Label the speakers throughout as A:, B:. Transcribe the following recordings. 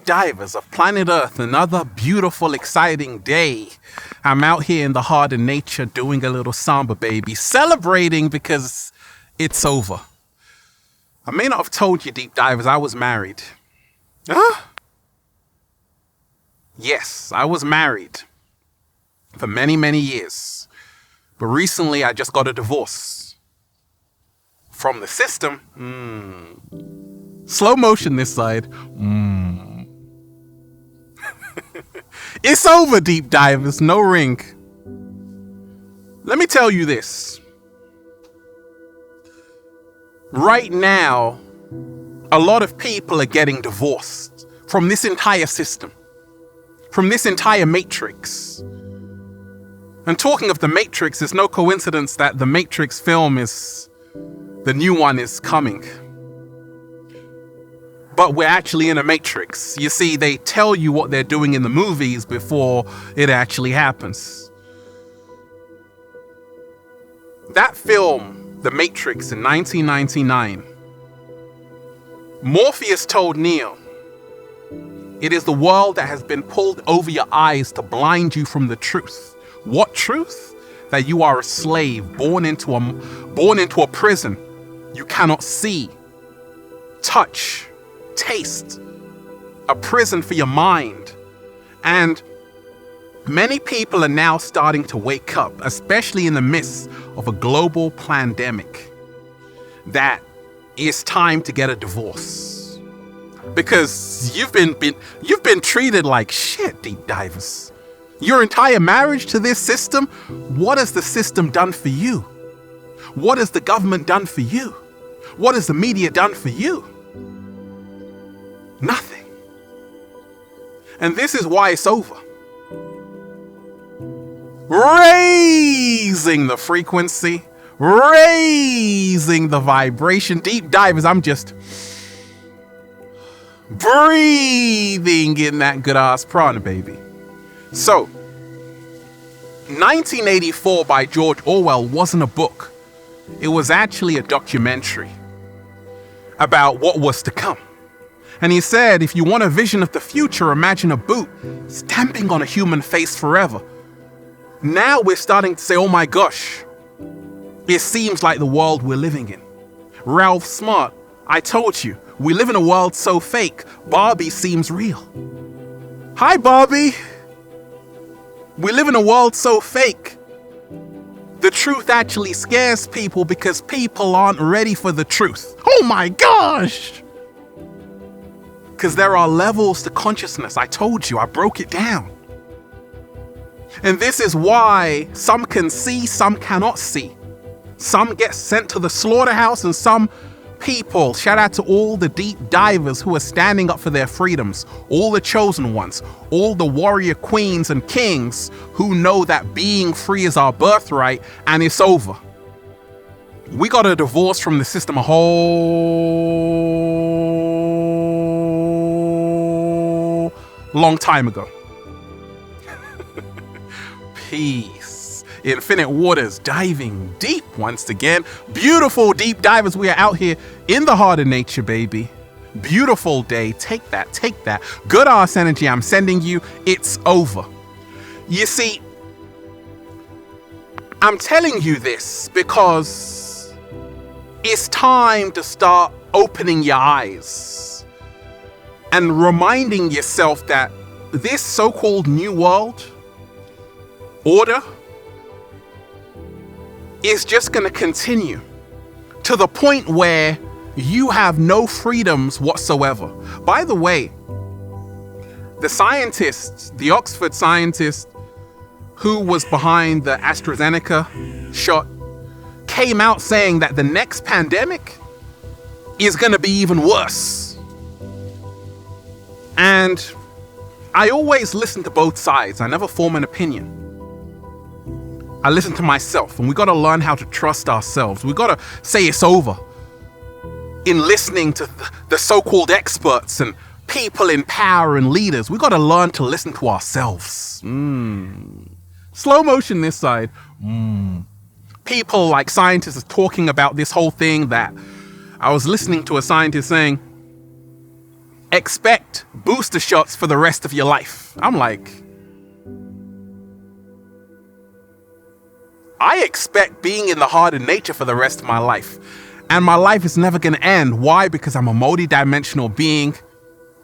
A: divers of planet Earth, another beautiful, exciting day. I'm out here in the heart of nature doing a little samba, baby, celebrating because it's over. I may not have told you, deep divers, I was married. Huh? Yes, I was married for many, many years. But recently I just got a divorce. From the system. Slow motion this side. It's over, deep divers. No ring. Let me tell you this. Right now, a lot of people are getting divorced from this entire system, from this entire matrix. And talking of the Matrix, it's no coincidence that the Matrix film the new one is coming. But we're actually in a matrix. You see, they tell you what they're doing in the movies before it actually happens. That film, The Matrix, in 1999, Morpheus told Neo, it is the world that has been pulled over your eyes to blind you from the truth. What truth? That you are a slave born into a prison you cannot see, touch, taste, a prison for your mind. And many people are now starting to wake up, especially in the midst of a global pandemic, that it's time to get a divorce. Because you've been treated like shit, deep divers. Your entire marriage to this system, what has the system done for you? What has the government done for you? What has the media done for you? Nothing. And this is why it's over. Raising the frequency, raising the vibration. Deep divers, I'm just breathing in that good ass prana, baby. So, 1984 by George Orwell wasn't a book. It was actually a documentary about what was to come. And he said, if you want a vision of the future, imagine a boot stamping on a human face forever. Now we're starting to say, oh my gosh, it seems like the world we're living in. Ralph Smart, I told you, we live in a world so fake, Barbie seems real. Hi, Barbie. We live in a world so fake. The truth actually scares people because people aren't ready for the truth. Oh my gosh! Because there are levels to consciousness. I told you, I broke it down. And this is why some can see, some cannot see. Some get sent to the slaughterhouse and some people, shout out to all the deep divers who are standing up for their freedoms, all the chosen ones, all the warrior queens and kings who know that being free is our birthright and it's over. We got a divorce from the system a whole long time ago. Peace. Infinite waters, diving deep once again. Beautiful deep divers, we are out here in the heart of nature, baby. Beautiful day. Take that, take that. Good ass energy I'm sending you. It's over. You see, I'm telling you this because it's time to start opening your eyes and reminding yourself that this so-called new world order is just going to continue to the point where you have no freedoms whatsoever. By the way, the scientist, the Oxford scientist who was behind the AstraZeneca shot, came out saying that the next pandemic is going to be even worse. And I always listen to both sides. I never form an opinion. I listen to myself, and we got to learn how to trust ourselves. We got to say it's over. In listening to the so-called experts and people in power and leaders, we got to learn to listen to ourselves. Slow motion this side. People like scientists are talking about this whole thing that I was listening to a scientist saying, expect booster shots for the rest of your life. I'm like, I expect being in the heart of nature for the rest of my life. And my life is never going to end. Why? Because I'm a multi-dimensional being,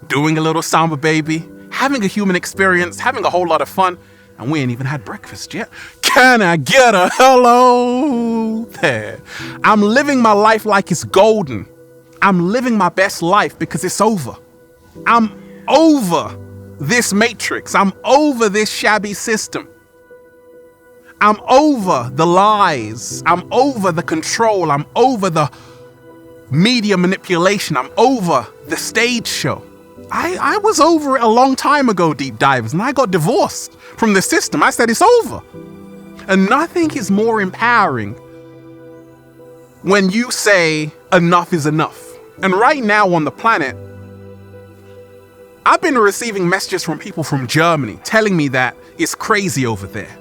A: doing a little samba baby, having a human experience, having a whole lot of fun. And we ain't even had breakfast yet. Can I get a hello there? I'm living my life like it's golden. I'm living my best life because it's over. I'm over this matrix. I'm over this shabby system. I'm over the lies. I'm over the control. I'm over the media manipulation. I'm over the stage show. I was over it a long time ago, deep divers, and I got divorced from the system. I said it's over. And nothing is more empowering when you say enough is enough. And right now on the planet, I've been receiving messages from people from Germany telling me that it's crazy over there.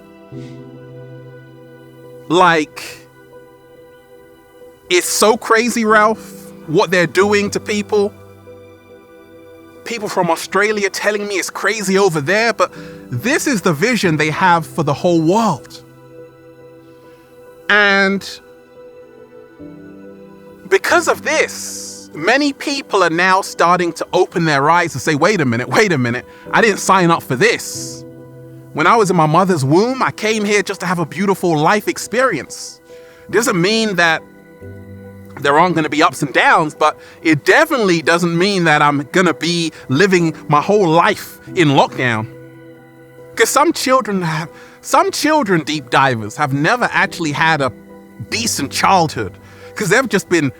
A: Like, it's so crazy, Ralph, what they're doing to people. People from Australia telling me it's crazy over there, but this is the vision they have for the whole world. And because of this, many people are now starting to open their eyes and say, wait a minute, I didn't sign up for this. When I was in my mother's womb, I came here just to have a beautiful life experience. Doesn't mean that there aren't going to be ups and downs, but it definitely doesn't mean that I'm going to be living my whole life in lockdown. Because some children, deep divers, have never actually had a decent childhood because they've just been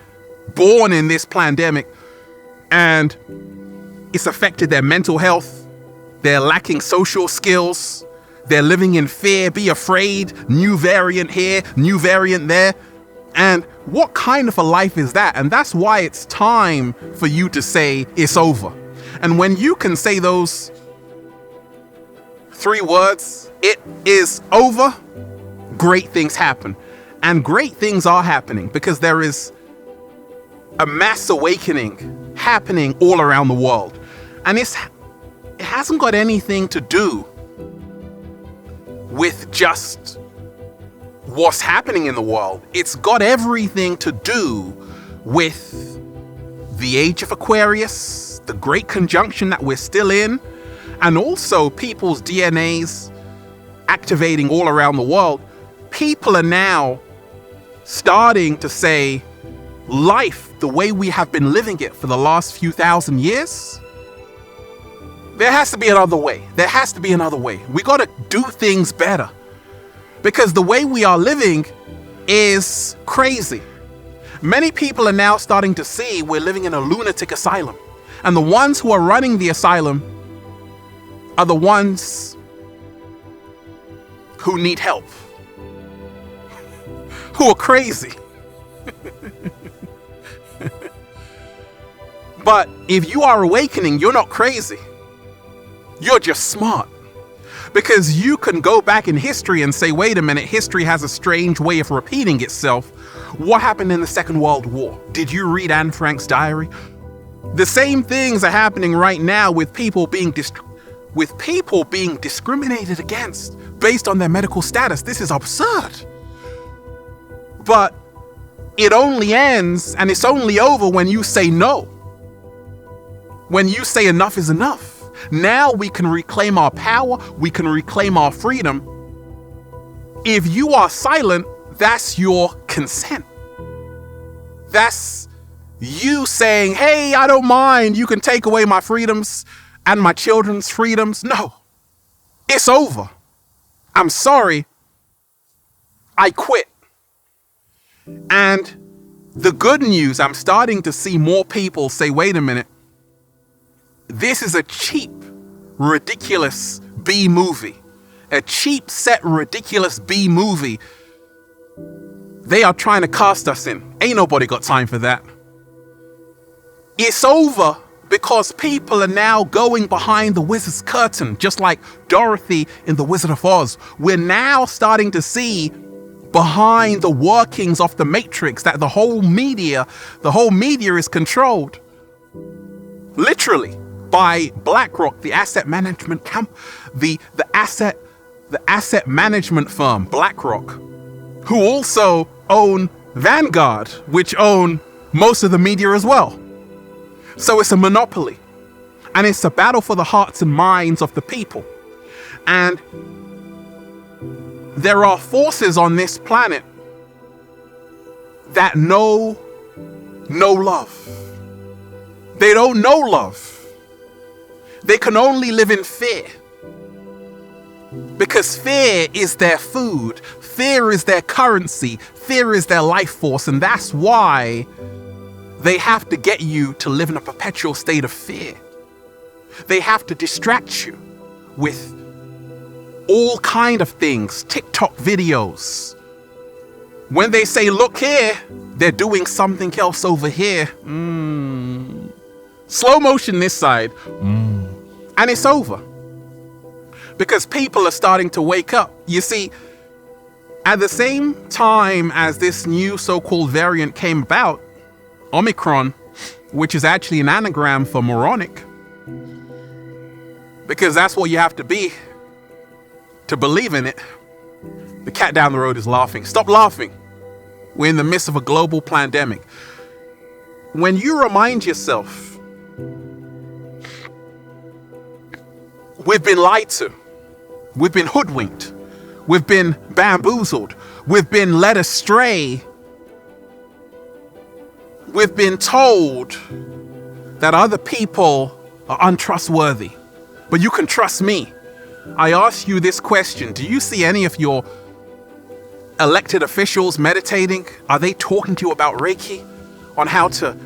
A: born in this pandemic and it's affected their mental health. They're lacking social skills. They're living in fear, be afraid, new variant here, new variant there. And what kind of a life is that? And that's why it's time for you to say it's over. And when you can say those 3 words, it is over, great things happen. And great things are happening because there is a mass awakening happening all around the world. And it hasn't got anything to do with just what's happening in the world. It's got everything to do with the age of Aquarius, the great conjunction that we're still in, and also people's DNAs activating all around the world. People are now starting to say life, the way we have been living it for the last few thousand years, there has to be another way. There has to be another way. We got to do things better because the way we are living is crazy. Many people are now starting to see we're living in a lunatic asylum. And the ones who are running the asylum are the ones who need help, who are crazy. But if you are awakening, you're not crazy. You're just smart. Because you can go back in history and say, wait a minute, history has a strange way of repeating itself. What happened in the Second World War? Did you read Anne Frank's diary? The same things are happening right now with people being discriminated against based on their medical status. This is absurd. But it only ends and it's only over when you say no. When you say enough is enough. Now we can reclaim our power. We can reclaim our freedom. If you are silent, that's your consent. That's you saying, hey, I don't mind. You can take away my freedoms and my children's freedoms. No, it's over. I'm sorry. I quit. And the good news, I'm starting to see more people say, wait a minute. This is a cheap, ridiculous B movie. A cheap set, ridiculous B movie. They are trying to cast us in. Ain't nobody got time for that. It's over because people are now going behind the wizard's curtain, just like Dorothy in The Wizard of Oz. We're now starting to see behind the workings of the matrix that the whole media is controlled. literally, by BlackRock, the asset management the asset management firm BlackRock, who also own Vanguard, which own most of the media as well. So it's a monopoly, and it's a battle for the hearts and minds of the people. And there are forces on this planet that know no love. They don't know love. They can only live in fear, because fear is their food, fear is their currency, fear is their life force, and that's why they have to get you to live in a perpetual state of fear. They have to distract you with all kind of things, TikTok videos. When they say, look here, they're doing something else over here. Slow motion this side. And it's over. Because people are starting to wake up. You see, at the same time as this new so-called variant came about, Omicron, which is actually an anagram for moronic, because that's what you have to be to believe in it. The cat down the road is laughing. Stop laughing. We're in the midst of a global pandemic. When you remind yourself, we've been lied to, we've been hoodwinked, we've been bamboozled, we've been led astray, we've been told that other people are untrustworthy, but you can trust me. I ask you this question: do you see any of your elected officials meditating? Are they talking to you about Reiki, on how to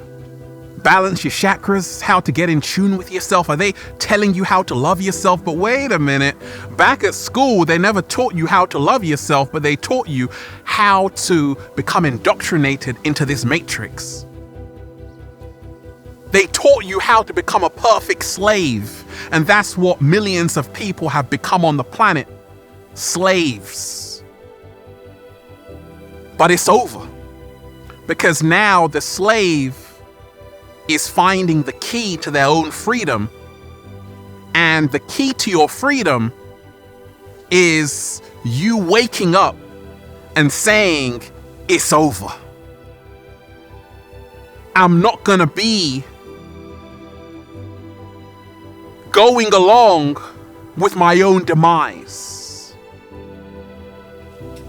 A: balance your chakras, how to get in tune with yourself? Are they telling you how to love yourself? But wait a minute, back at school, they never taught you how to love yourself, but they taught you how to become indoctrinated into this matrix. They taught you how to become a perfect slave. And that's what millions of people have become on the planet. Slaves. But it's over. Because now the slave is finding the key to their own freedom. And the key to your freedom is you waking up and saying, it's over. I'm not gonna be going along with my own demise.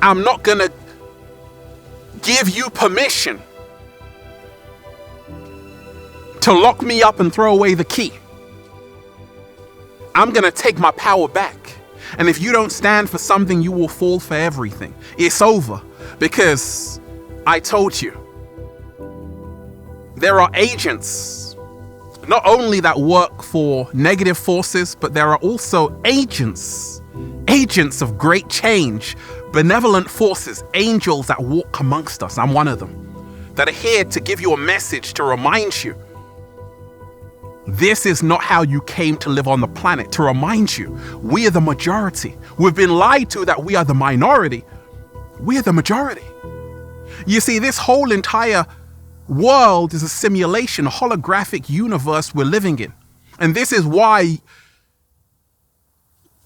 A: I'm not gonna give you permission to lock me up and throw away the key. I'm gonna take my power back. And if you don't stand for something, you will fall for everything. It's over. Because I told you, there are agents not only that work for negative forces, but there are also agents of great change, benevolent forces, angels that walk amongst us. I'm one of them, that are here to give you a message, to remind you this is not how you came to live on the planet, to remind you we are the majority. We've been lied to that we are the minority. We are the majority. You see, this whole entire world is a simulation, a holographic universe we're living in. And this is why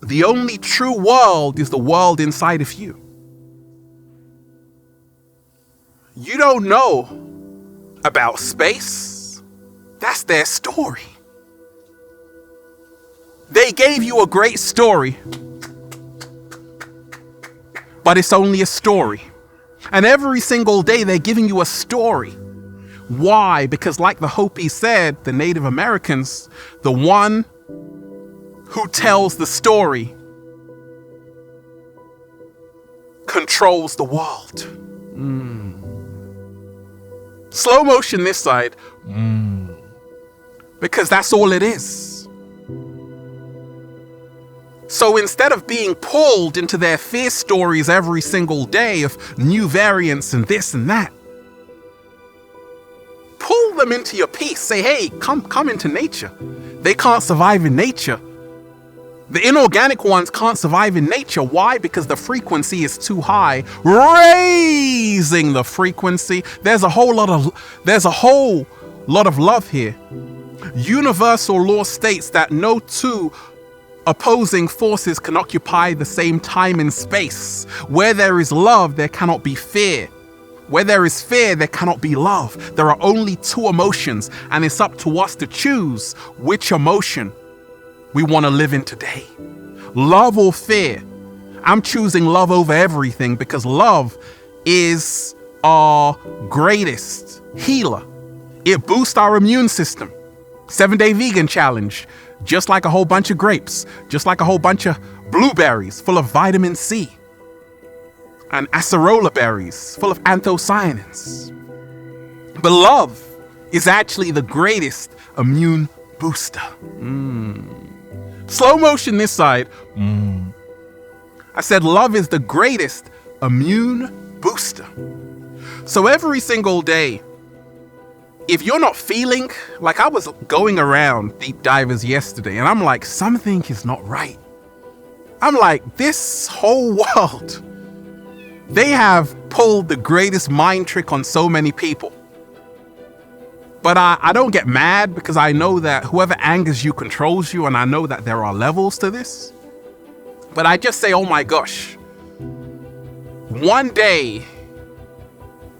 A: the only true world is the world inside of you. You don't know about space. That's their story. They gave you a great story, but it's only a story. And every single day they're giving you a story. Why? Because like the Hopi said, the Native Americans, the one who tells the story controls the world. Slow motion this side. Because that's all it is. So instead of being pulled into their fear stories every single day of new variants and this and that, pull them into your peace. Say, hey, come into nature. They can't survive in nature. The inorganic ones can't survive in nature. Why? Because the frequency is too high. Raising the frequency. There's a whole lot of love here. Universal law states that no two opposing forces can occupy the same time and space. Where there is love, there cannot be fear. Where there is fear, there cannot be love. There are only two emotions, and it's up to us to choose which emotion we want to live in today. Love or fear? I'm choosing love over everything because love is our greatest healer. It boosts our immune system. 7-day vegan challenge, just like a whole bunch of grapes, just like a whole bunch of blueberries full of vitamin C, and acerola berries full of anthocyanins. But love is actually the greatest immune booster. Slow motion this side. I said love is the greatest immune booster. So every single day, if you're not feeling, like I was going around deep divers yesterday and I'm like, something is not right. I'm like, this whole world, they have pulled the greatest mind trick on so many people. But I don't get mad because I know that whoever angers you controls you, and I know that there are levels to this. But I just say, oh my gosh, one day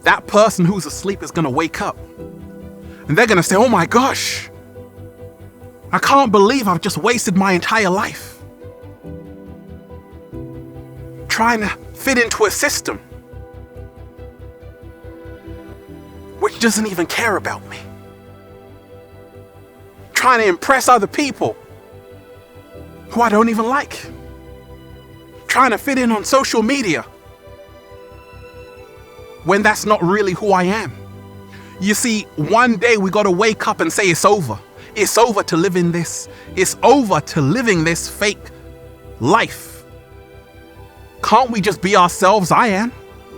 A: that person who's asleep is going to wake up. And they're going to say, oh my gosh, I can't believe I've just wasted my entire life trying to fit into a system which doesn't even care about me. Trying to impress other people who I don't even like. Trying to fit in on social media when that's not really who I am. You see, one day we got to wake up and say it's over. It's over to live in this. It's over to living this fake life. Can't we just be ourselves? I am.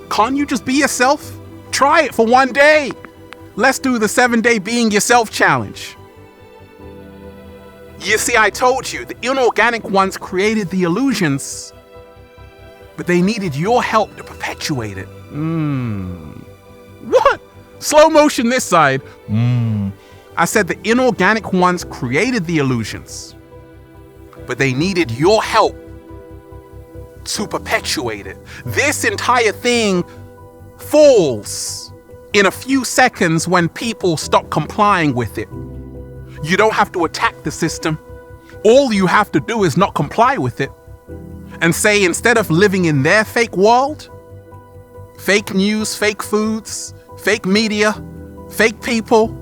A: Can't you just be yourself? Try it for one day. Let's do the 7-day being yourself challenge. You see, I told you, the inorganic ones created the illusions, but they needed your help to perpetuate it. What? Slow motion this side. I said the inorganic ones created the illusions, but they needed your help to perpetuate it. This entire thing falls in a few seconds when people stop complying with it. You don't have to attack the system. All you have to do is not comply with it and say, instead of living in their fake world, fake news, fake foods, fake media, fake people,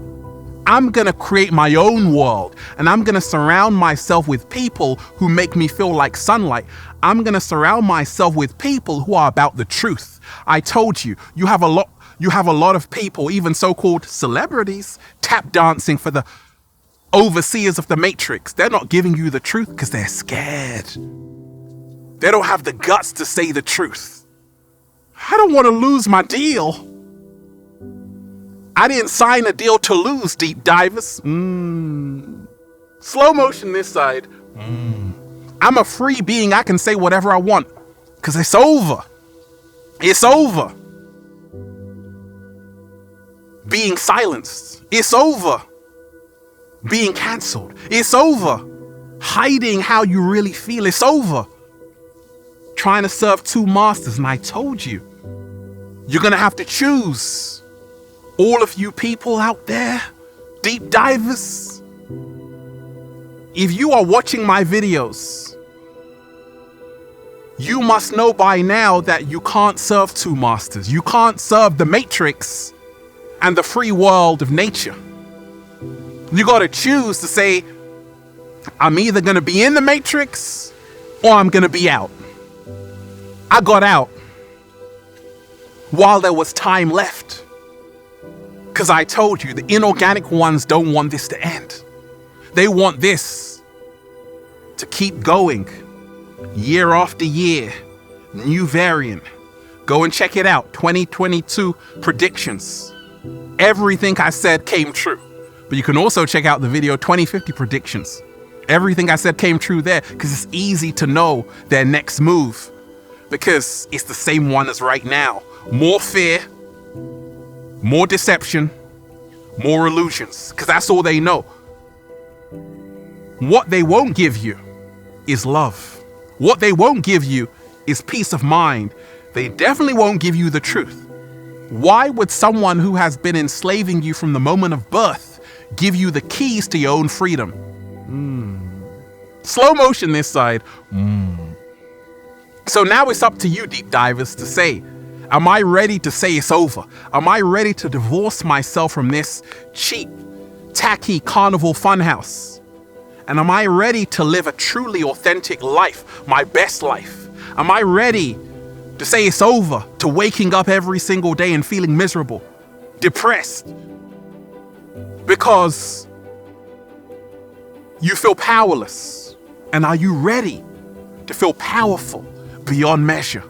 A: I'm gonna create my own world, and I'm gonna surround myself with people who make me feel like sunlight. I'm gonna surround myself with people who are about the truth. I told you, you have a lot of people, even so-called celebrities, tap dancing for the overseers of the Matrix. They're not giving you the truth because they're scared. They don't have the guts to say the truth. I don't want to lose my deal. I didn't sign a deal to lose, deep divers. Slow motion this side. I'm a free being. I can say whatever I want because it's over. It's over being silenced. It's over being cancelled. It's over hiding how you really feel. It's over trying to serve two masters. And I told you, you're going to have to choose. All of you people out there, deep divers, if you are watching my videos, you must know by now that you can't serve two masters. You can't serve the Matrix and the free world of nature. You got to choose to say, I'm either going to be in the Matrix or I'm going to be out. I got out while there was time left. Because I told you, the inorganic ones don't want this to end. They want this to keep going year after year. New variant. Go and check it out. 2022 predictions. Everything I said came true. But you can also check out the video 2050 predictions. Everything I said came true there because it's easy to know their next move. Because it's the same one as right now. More fear. More deception, more illusions, because that's all they know. What they won't give you is love. What they won't give you is peace of mind. They definitely won't give you the truth. Why would someone who has been enslaving you from the moment of birth give you the keys to your own freedom? Slow motion this side. So now it's up to you, deep divers, to say, am I ready to say it's over? Am I ready to divorce myself from this cheap, tacky carnival funhouse? And am I ready to live a truly authentic life, my best life? Am I ready to say it's over to waking up every single day and feeling miserable, depressed? Because you feel powerless. And are you ready to feel powerful beyond measure?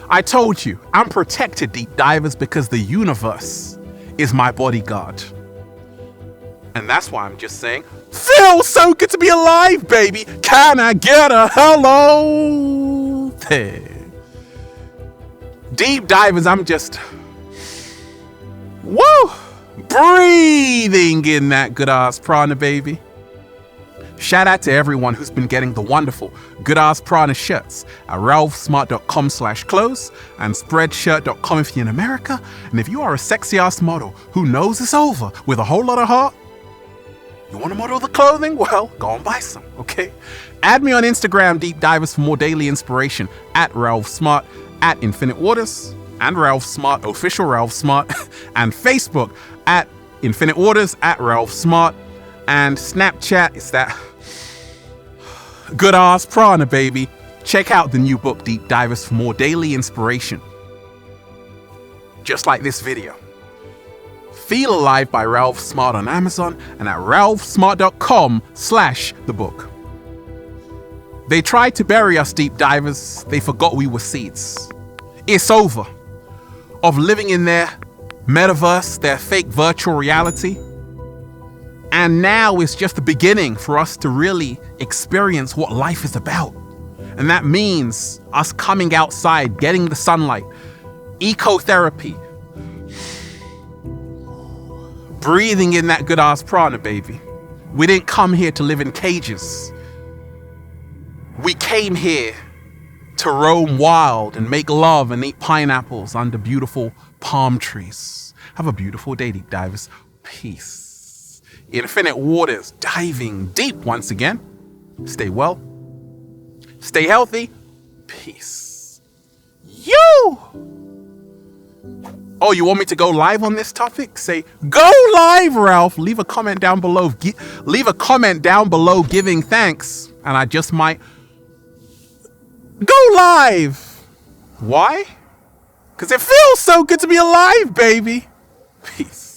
A: I told you, I'm protected, deep divers, because the universe is my bodyguard. And that's why I'm just saying, feels so good to be alive, baby. Can I get a hello there? Deep divers, I'm just, breathing in that good ass prana, baby. Shout out to everyone who's been getting the wonderful good ass prana shirts at ralphsmart.com/clothes and spreadshirt.com if you're in America. And if you are a sexy ass model who knows it's over with a whole lot of heart, you want to model the clothing? Well, go and buy some, okay? Add me on Instagram, Deep Divers, for more daily inspiration at Ralph Smart, at Infinite Waters, and Ralph Smart, official Ralph Smart, and Facebook at Infinite Waters, at Ralph Smart, and Snapchat, it's that good ass prana, baby. Check out the new book, Deep Divers, for more daily inspiration. Just like this video. Feel Alive by Ralph Smart on Amazon and at ralphsmart.com/the book. They tried to bury us, deep divers. They forgot we were seeds. It's over. Of living in their metaverse, their fake virtual reality. And now it's just the beginning for us to really experience what life is about. And that means us coming outside, getting the sunlight, ecotherapy, breathing in that good ass prana, baby. We didn't come here to live in cages. We came here to roam wild and make love and eat pineapples under beautiful palm trees. Have a beautiful day, deep divers. Peace. Infinite Waters, diving deep once again. Stay well. Stay healthy. Peace. You! Oh, you want me to go live on this topic? Say, go live, Ralph. Leave a comment down below. Leave a comment down below giving thanks. And I just might go live. Why? Because it feels so good to be alive, baby. Peace.